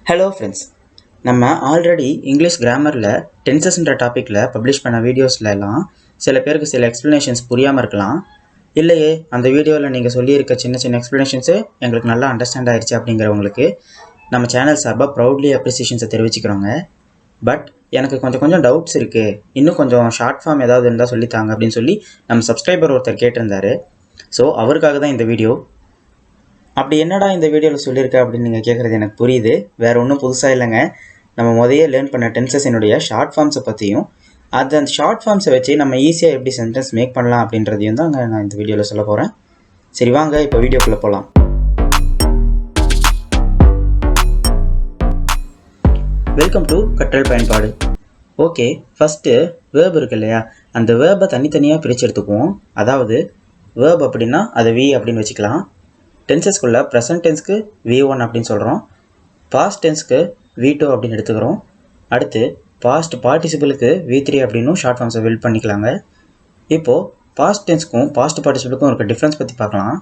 Hello friends, நம்ம already English கிராமரில் டென்சஸ்ன்ற டாப்பிக்கில் publish பண்ண வீடியோஸ்லாம் சில பேருக்கு சில எக்ஸ்ப்ளனேஷன்ஸ் புரியாமல் இருக்கலாம். இல்லையே, அந்த வீடியோவில் நீங்கள் சொல்லியிருக்க சின்ன சின்ன எக்ஸ்ப்ளனேஷன்ஸு எங்களுக்கு நல்லா அண்டர்ஸ்டாண்ட் ஆயிடுச்சு அப்படிங்கிறவங்களுக்கு நம்ம சேனல் சார்பாக ப்ரௌட்லி அப்ரிசியேஷன்ஸை தெரிவிச்சுக்கிறோங்க. பட் எனக்கு கொஞ்சம் டவுட்ஸ் இருக்குது, இன்னும் கொஞ்சம் ஷார்ட் ஃபார்ம் ஏதாவது இருந்தால் சொல்லித்தாங்க அப்படின்னு சொல்லி நம்ம சப்ஸ்கிரைபர் ஒருத்தர் கேட்டிருந்தாரு. ஸோ அவருக்காக தான் இந்த வீடியோ. அப்படி என்னடா இந்த வீடியோவில் சொல்லியிருக்க அப்படின்னு நீங்கள் கேட்குறது எனக்கு புரியுது. வேறு ஒன்றும் புதுசாக இல்லைங்க. நம்ம முதல்ல லேர்ன் பண்ண டென்சஸினுடைய ஷார்ட் ஃபார்ம்ஸை பற்றியும் அந்த ஷார்ட் ஃபார்ம்ஸை வச்சு நம்ம ஈஸியாக எப்படி சென்டென்ஸ் மேக் பண்ணலாம் அப்படின்றதையும் தான் நான் இந்த வீடியோவில் சொல்ல போகிறேன். சரி வாங்க இப்போ வீடியோக்குள்ளே போகலாம். வெல்கம் டு கற்றல் பயன்பாடு. ஓகே, ஃபஸ்ட்டு வேர்ப் இருக்கு இல்லையா, அந்த வேர்பை தனித்தனியாக பிரித்து எடுத்துக்குவோம். அதாவது வேர்ப் அப்படின்னா அதை வி அப்படின்னு வச்சுக்கலாம். டென்சஸ்க்குள்ளே ப்ரெசன்ட் டென்ஸ்க்கு V1 அப்படின்னு சொல்கிறோம், பாஸ்ட் டென்ஸ்க்கு V2 அப்படின்னு எடுத்துக்கிறோம். அடுத்து பாஸ்ட் பார்ட்டிசிபிளுக்கு V3 அப்படின்னும் ஷார்ட் ஃபார்ம்ஸை பில்ட் பண்ணிக்கலாங்க. இப்போது பாஸ்ட் டென்ஸ்க்கும் பாஸ்ட் பார்ட்டிசிபிளுக்கும் இருக்க டிஃப்ரென்ஸ் பற்றி பார்க்கலாம்.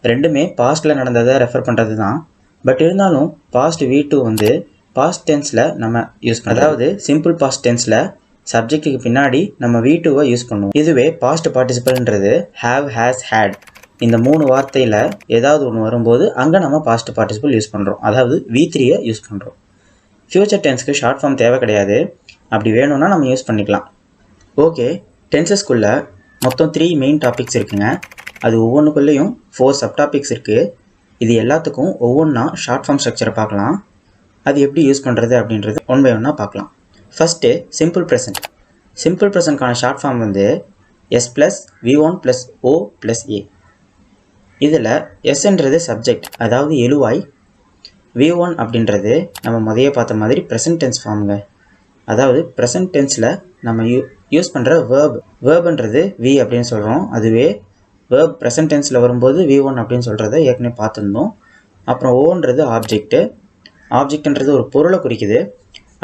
ரெண்டுமே பாஸ்ட்டில் நடந்ததை ரெஃபர் பண்ணுறது தான். பட் இருந்தாலும் பாஸ்ட் V2 வந்து பாஸ்ட் டென்ஸில் நம்ம யூஸ் பண்ண, அதாவது சிம்பிள் பாஸ்ட் டென்ஸில் சப்ஜெக்ட்டுக்கு பின்னாடி நம்ம V2வை யூஸ் பண்ணுவோம். இதுவே பாஸ்ட் பார்ட்டிசிபிள்ன்றது ஹேவ், ஹேஸ், ஹேட் இந்த 3 வார்த்தையில் ஏதாவது ஒன்று வரும்போது அங்கே நம்ம பாஸ்ட் பார்ட்டிசிபிள் யூஸ் பண்ணுறோம், அதாவது V3யை யூஸ் பண்ணுறோம். ஃப்யூச்சர் டென்ஸ்க்கு ஷார்ட் ஃபார்ம் தேவை கிடையாது, அப்படி வேணும்னா நம்ம யூஸ் பண்ணிக்கலாம். ஓகே, டென்சஸ்க்குள்ளே மொத்தம் 3 மெயின் டாபிக்ஸ் இருக்குங்க. அது ஒவ்வொன்றுக்குள்ளேயும் 4 சப் டாபிக்ஸ் இருக்குது. இது எல்லாத்துக்கும் ஒவ்வொன்றா ஷார்ட் ஃபார்ம் ஸ்ட்ரக்சரை பார்க்கலாம். அது எப்படி யூஸ் பண்ணுறது அப்படின்றது ஒன் பை ஒன்னாக பார்க்கலாம். First simple present. சிம்பிள் ப்ரெசன்ட்கான ஷார்ட் ஃபார்ம் வந்து S + V1 + O + A. இதில் எஸ்ன்றது சப்ஜெக்ட், அதாவது எழுவாய். V1 அப்படின்றது நம்ம முதல்ல பார்த்த மாதிரி ப்ரெசன்ட் டென்ஸ் ஃபார்முங்க, அதாவது ப்ரெசன்ட் டென்ஸில் நம்ம யூஸ் பண்ணுற வேர்புன்றது V அப்படின்னு சொல்கிறோம். அதுவே வேர்ப் ப்ரெசன்ட் டென்ஸில் வரும்போது V1 அப்படின்னு சொல்கிறத ஏற்கனவே பார்த்துருந்தோம். அப்புறம் ஓன்றது ஆப்ஜெக்ட்டு. ஆப்ஜெக்ட்ன்றது ஒரு பொருளை குறிக்குது.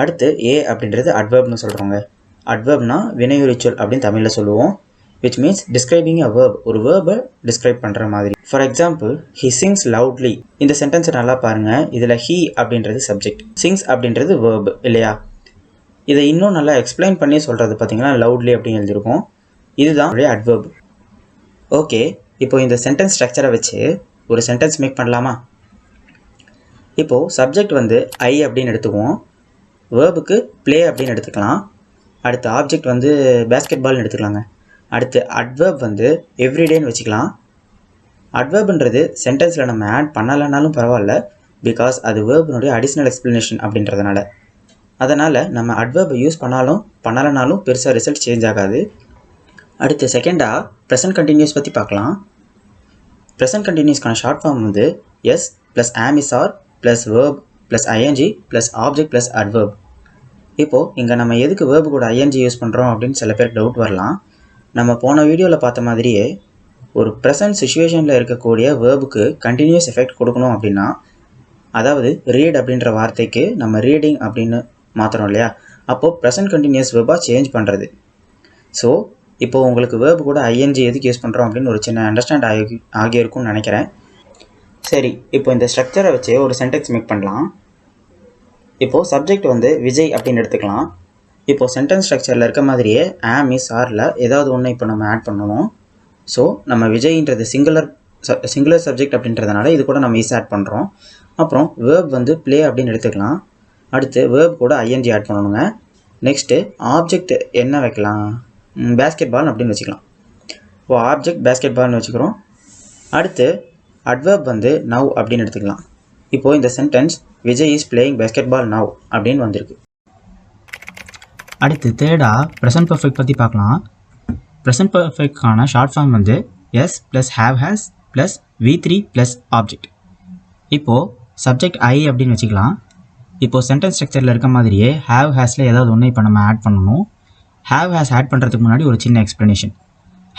அடுத்து A அப்படின்றது அட்வர்ப்னு சொல்கிறோங்க. அட்வர்ப்னா வினையுரிச்சொல் அப்படின்னு தமிழில் சொல்லுவோம். which means describing a verb, ஒரு வேர்பை டிஸ்கிரைப் பண்ணுற மாதிரி. For example, he sings loudly. இந்த சென்டென்ஸை நல்லா பாருங்கள். இதில் he அப்படின்றது சப்ஜெக்ட், sings அப்படின்றது வேர்ப் இல்லையா. இதை இன்னும் நல்லா எக்ஸ்பிளைன் பண்ணி சொல்கிறது பார்த்தீங்கன்னா loudly அப்படின்னு எழுதியிருக்கோம். இதுதான் அட்வர்ப். ஓகே, இப்போ இந்த சென்டென்ஸ் ஸ்ட்ரக்சரை வச்சு ஒரு சென்டென்ஸ் மேக் பண்ணலாமா? இப்போது சப்ஜெக்ட் வந்து ஐ அப்படின்னு எடுத்துக்குவோம். வேர்புக்கு ப்ளே அப்படின்னு எடுத்துக்கலாம். அடுத்து ஆப்ஜெக்ட் வந்து பேஸ்கெட் பால்னு எடுத்துக்கலாங்க. அடுத்து அட்வர்ப் வந்து எவ்ரிடேன்னு வச்சுக்கலாம். அட்வர்ப்ன்றது சென்டென்ஸில் நம்ம ஆட் பண்ணலைனாலும் பரவாயில்ல, பிகாஸ் அது வேர்பினுடைய அடிஷ்னல் எக்ஸ்ப்ளனேஷன் அப்படின்றதுனால. அதனால் நம்ம அட்வர்பை யூஸ் பண்ணலைனாலும் பெருசாக ரிசல்ட் சேஞ்ச் ஆகாது. அடுத்து செகண்டாக ப்ரெசன்ட் கண்டினியூஸ் பற்றி பார்க்கலாம். ப்ரெசன்ட் கண்டினியூஸ்க்கான ஷார்ட் ஃபார்ம் வந்து S + am is are + verb + ing + object + adverb. இப்போது இங்கே நம்ம எதுக்கு வேர்பு கூட ing யூஸ் பண்ணுறோம் அப்படின்னு சில பேருக்கு டவுட் வரலாம். நம்ம போன வீடியோவில் பார்த்த மாதிரியே ஒரு ப்ரெசன்ட் சிச்சுவேஷனில் இருக்கக்கூடிய வேர்புக்கு கண்டினியூஸ் எஃபெக்ட் கொடுக்கணும் அப்படின்னா, அதாவது ரீட் அப்படின்ற வார்த்தைக்கு நம்ம ரீடிங் அப்படின்னு மாற்றுறோம் இல்லையா, அப்போது ப்ரெசன்ட் கண்டினியூஸ் வேர்பாக சேஞ்ச் பண்ணுறது. ஸோ இப்போது உங்களுக்கு வேர்பு கூட ing எதுக்கு யூஸ் பண்ணுறோம் அப்படின்னு ஒரு சின்ன அண்டர்ஸ்டாண்ட் ஆகியிருக்கும்னு நினைக்கிறேன். சரி, இப்போ இந்த ஸ்ட்ரக்சரை வச்சு ஒரு சென்டென்ஸ் மேக் பண்ணலாம். இப்போது சப்ஜெக்ட் வந்து விஜய் அப்படின்னு எடுத்துக்கலாம். இப்போது சென்டென்ஸ் ஸ்ட்ரக்சரில் இருக்க மாதிரியே am is areல ஏதாவது ஒன்று இப்போ நம்ம ஆட் பண்ணணும். ஸோ நம்ம விஜய்ன்றது சிங்குலர் சப்ஜெக்ட் அப்படின்றதுனால இது கூட நம்ம இஸ் ஆட் பண்ணுறோம். அப்புறம் வேர்ப் வந்து ப்ளே அப்படின்னு எடுத்துக்கலாம். அடுத்து வேர்ப் கூட ing ஆட் பண்ணணுங்க. நெக்ஸ்ட்டு ஆப்ஜெக்ட் என்ன வைக்கலாம், பேஸ்கெட் பால் அப்படின்னு வச்சுக்கலாம். இப்போது ஆப்ஜெக்ட் பேஸ்கெட் பால்னு வச்சுக்கிறோம். அடுத்து அட்வர்ப் வந்து நவ் அப்படின்னு எடுத்துக்கலாம். இப்போது இந்த sentence Vijay is playing basketball now அப்படின்னு வந்திருக்கு. அடுத்து தேர்டாக ப்ரெசன்ட் பர்ஃபெக்ட் பற்றி பார்க்கலாம். ப்ரெசன்ட் பர்ஃபெக்ட்கான ஷார்ட் ஃபார்ம் வந்து S + have has + V3 + object. இப்போது சப்ஜெக்ட் ஐ அப்படின்னு வச்சுக்கலாம். இப்போது சென்டென்ஸ் ஸ்ட்ரக்சரில் இருக்க மாதிரியே have hasல ஏதாவது ஒன்று இப்போ நம்ம ஆட் பண்ணணும். have has ஆட் பண்ணுறதுக்கு முன்னாடி ஒரு சின்ன எக்ஸ்ப்ளனேஷன்.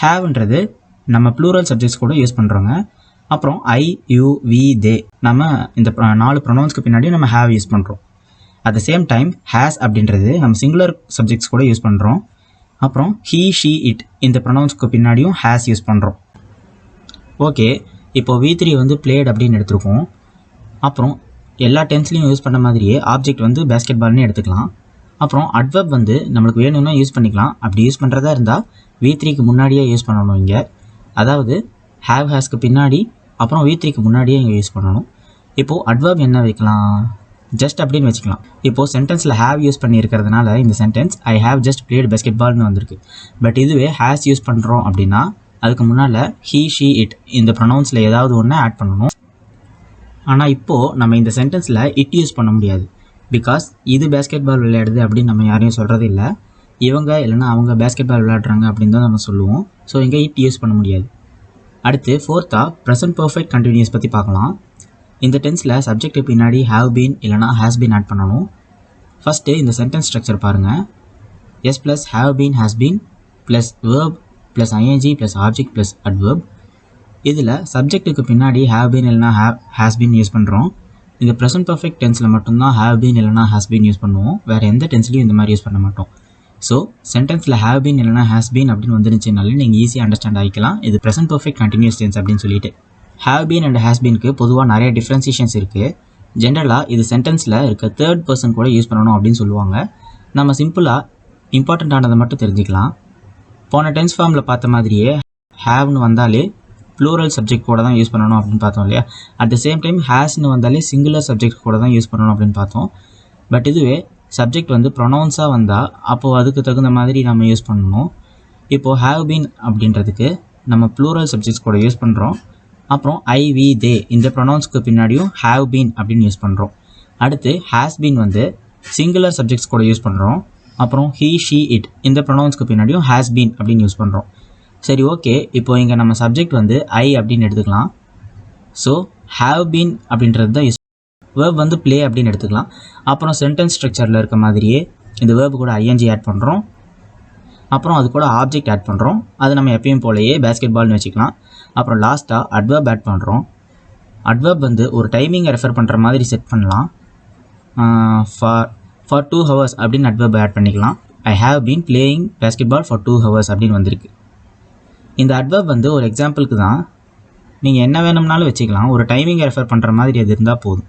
haveன்றது நம்ம ப்ளூரல் சப்ஜெக்ட்ஸ் கூட யூஸ் பண்ணுறோங்க. அப்புறம் I, you, we, they நம்ம இந்த 4 ப்ரொனவுன்ஸ்க்கு பின்னாடி நம்ம have யூஸ் பண்ணுறோம். At the same time has அப்படின்றது நம்ம சிங்குலர் சப்ஜெக்ட்ஸ் கூட யூஸ் பண்ணுறோம். அப்புறம் he, she, it இந்த ப்ரொனவுன்ஸ்க்கு பின்னாடியும் ஹேஸ் யூஸ் பண்ணுறோம். ஓகே, இப்போது V3 வந்து பிளேட் அப்படின்னு எடுத்துருக்கோம். அப்புறம் எல்லா டென்ஸ்லையும் யூஸ் பண்ண மாதிரியே ஆப்ஜெக்ட் வந்து பேஸ்கெட் பால்னு எடுத்துக்கலாம். அப்புறம் அட்வர்ப் வந்து நம்மளுக்கு வேணும்னா யூஸ் பண்ணிக்கலாம். அப்படி யூஸ் பண்ணுறதா இருந்தால் V3க்கு முன்னாடியே யூஸ் பண்ணணும் இங்கே. அதாவது ஹேவ் ஹேஸ்க்கு பின்னாடி அப்புறம் V3க்கு முன்னாடியே இங்கே யூஸ் பண்ணணும். இப்போது அட்வர்ப் என்ன வைக்கலாம், ஜஸ்ட் அப்படின்னு வச்சுக்கலாம். இப்போது சென்டென்ஸில் ஹேவ் யூஸ் பண்ணியிருக்கிறதுனால இந்த sentence I have just played basket பால்னு வந்திருக்கு. பட் இதுவே ஹேஸ் யூஸ் பண்ணுறோம் அப்படின்னா அதுக்கு முன்னால் ஹீ ஷீ இட் இந்த ப்ரொனவுன்ஸில் ஏதாவது ஒன்று ஆட் பண்ணணும். ஆனால் இப்போது நம்ம இந்த சென்டென்ஸில் இட் யூஸ் பண்ண முடியாது. பிகாஸ் இது பேஸ்கெட் பால் விளையாடுது அப்படின்னு நம்ம யாரையும் சொல்கிறது இல்லை. இவங்க இல்லைனா அவங்க பேஸ்கெட் பால் விளையாடுறாங்க அப்படின்னு தான் நம்ம சொல்லுவோம். ஸோ இங்கே இட் யூஸ் பண்ண முடியாது. அடுத்து ஃபோர்த்தாக ப்ரெசன்ட் பர்ஃபெக்ட் கண்டினியூஸ் பற்றி பார்க்கலாம். இந்த டென்ஸில் சப்ஜெக்ட்டுக்கு பின்னாடி ஹேவ் பீன் இல்லைனா ஹேஸ் பீன் ஆட் பண்ணணும். ஃபஸ்ட்டு இந்த சென்டென்ஸ் ஸ்ட்ரக்சர் பாருங்கள். S plus have been has been plus verb plus I N G plus object plus adverb. இதில் சப்ஜெக்ட்டுக்கு பின்னாடி ஹேவ் பீன் இல்லைனா ஹேஸ் பீன் யூஸ் பண்ணுறோம். இந்த ப்ரெசன்ட் பர்ஃபெக்ட் டென்ஸில் மட்டும்தான் ஹேவ் பீன் இல்லைனா ஹேஸ் பீன் யூஸ் பண்ணுவோம். வேறு எந்த டென்ஸ்லையும் இந்த மாதிரி யூஸ் பண்ண மாட்டோம். ஸோ சென்டென்ஸில் ஹேவ் பீன் இல்லைனா ஹேஸ் பீன் அப்படின்னு வந்துருச்சுனாலே நீங்கள் ஈஸியாக அண்டர்ஸ்டாண்ட் ஆகிக்கலாம் இது ப்ரெசன்ட் பர்ஃபெக்ட் கண்டினியூஸ் டென்ஸ் அப்படின்னு சொல்லிட்டு. ஹேவ் பீன் அண்ட் ஹேஸ் பீனுக்கு பொதுவாக நிறைய டிஃப்ரென்சியேஷன்ஸ் இருக்குது. ஜென்ரலாக இது சென்டென்ஸில் இருக்க தேர்ட் பர்சன் கூட யூஸ் பண்ணணும் அப்படின்னு சொல்லுவாங்க. நம்ம சிம்பிளாக இம்பார்ட்டண்ட்டானதை மட்டும் தெரிஞ்சுக்கலாம். போன டென்ஸ் ஃபார்மில் பார்த்த மாதிரியே ஹேவ்னு வந்தாலே ப்ளூரல் சப்ஜெக்ட் கூட தான் யூஸ் பண்ணணும் அப்படின்னு பார்த்தோம் இல்லையா. அட் த சேம் டைம் ஹேஸ்னு வந்தாலே சிங்குலர் சப்ஜெக்ட் கூட தான் யூஸ் பண்ணணும் அப்படின்னு பார்த்தோம். பட் இதுவே சப்ஜெக்ட் வந்து ப்ரொனவுன்ஸாக வந்தால் அப்போது அதுக்கு தகுந்த மாதிரி நம்ம யூஸ் பண்ணணும். இப்போது ஹேவ் பீன் அப்படின்றதுக்கு நம்ம ப்ளூரல் சப்ஜெக்ட்ஸ் கூட யூஸ் பண்ணுறோம். அப்புறம் ஐ வி தே இந்த ப்ரொனவுன்ஸ்க்கு பின்னாடியும் ஹேவ் பீன் அப்படின்னு யூஸ் பண்ணுறோம். அடுத்து ஹேஸ் பீன் வந்து சிங்குலர் சப்ஜெக்ட்ஸ் கூட யூஸ் பண்ணுறோம். அப்புறம் ஹீ ஷீ இட் இந்த ப்ரொனவுன்ஸ்க்கு பின்னாடியும் ஹேஸ் பீன் அப்படின்னு யூஸ் பண்ணுறோம். சரி, ஓகே. இப்போ இங்கே நம்ம சப்ஜெக்ட் வந்து ஐ அப்படின்னு எடுத்துக்கலாம். ஸோ ஹேவ் பீன் அப்படின்றது தான் யூஸ். வேர்ப் வந்து ப்ளே அப்படின்னு எடுத்துக்கலாம். அப்புறம் சென்டென்ஸ் ஸ்ட்ரக்சரில் இருக்க மாதிரியே இந்த வேர்பு கூட ஐஎன்ஜி ஆட் பண்ணுறோம். அப்புறம் அது கூட ஆப்ஜெக்ட் ஆட் பண்ணுறோம். அது நம்ம எப்பயும் போலயே பேஸ்கெட் பால்னு வச்சுக்கலாம். அப்புறம் லாஸ்ட்டாக அட்வர்ப் ஆட் பண்ணுறோம். அட்வர்ப் வந்து ஒரு டைமிங்கை ரெஃபர் பண்ணுற மாதிரி செட் பண்ணலாம். ஃபார் 2 hours அப்படின்னு அட்வர்ப் ஆட் பண்ணிக்கலாம். I have been playing basketball for 2 hours அப்படின்னு வந்திருக்கு. இந்த அட்வர்ப் வந்து ஒரு எக்ஸாம்பிளுக்கு தான். நீங்கள் என்ன வேணும்னாலும் வச்சுக்கலாம். ஒரு டைமிங்கை ரெஃபர் பண்ணுற மாதிரி அது இருந்தால் போதும்.